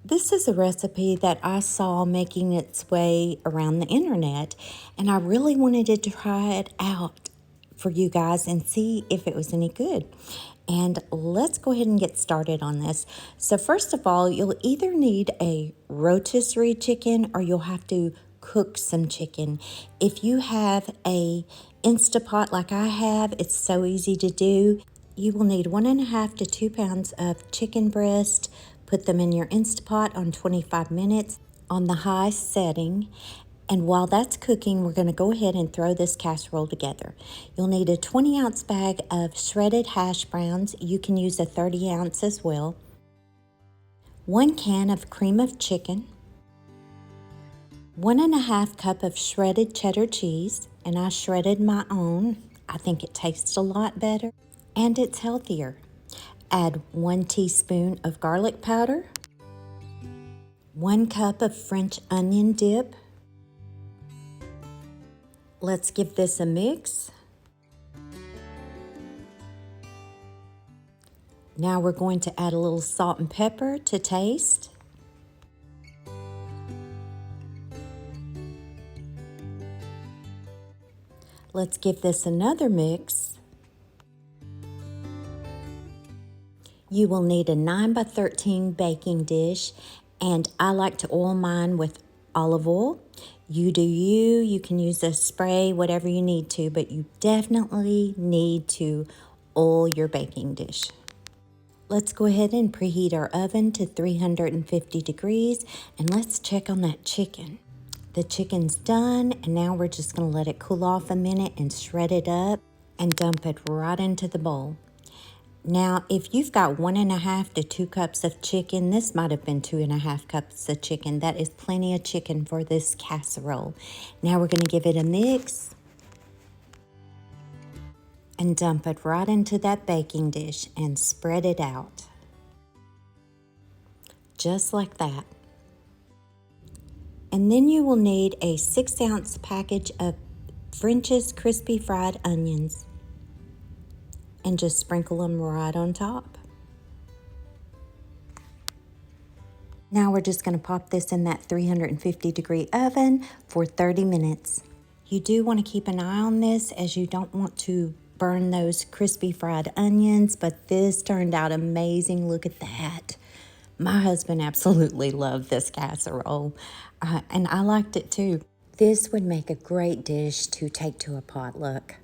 This is a recipe that I saw making its way around the internet, and I really wanted to try it out for you guys and see if it was any good. And let's go ahead and get started on this. So first of all, you'll either need a rotisserie chicken or you'll have to cook some chicken. If you have a Instapot like I have, it's so easy to do. You will need 1.5 to 2 pounds of chicken breast. Put them in your Instapot on 25 minutes on the high setting. And while that's cooking, we're going to go ahead and throw this casserole together. You'll need a 20-ounce bag of shredded hash browns. You can use a 30-ounce as well. 1 can of cream of chicken. 1.5 cup of shredded cheddar cheese, and I shredded my own. I think it tastes a lot better and it's healthier. Add 1 teaspoon of garlic powder, 1 cup of French onion dip. Let's give this a mix. Now we're going to add a little salt and pepper to taste. Let's give this another mix. You will need a 9 by 13 baking dish, and I like to oil mine with olive oil. You do you. You can use a spray, whatever you need to, but you definitely need to oil your baking dish. Let's go ahead and preheat our oven to 350 degrees, and let's check on that chicken. The chicken's done, and now we're just going to let it cool off a minute and shred it up and dump it right into the bowl. Now, if you've got 1.5 to 2 cups of chicken, this might have been 2.5 cups of chicken. That is plenty of chicken for this casserole. Now we're going to give it a mix and dump it right into that baking dish and spread it out. Just like that. And then you will need a 6-ounce package of French's crispy fried onions. And just sprinkle them right on top. Now we're just going to pop this in that 350 degree oven for 30 minutes. You do want to keep an eye on this as you don't want to burn those crispy fried onions, but this turned out amazing. Look at that. My husband absolutely loved this casserole, and I liked it too. This would make a great dish to take to a potluck.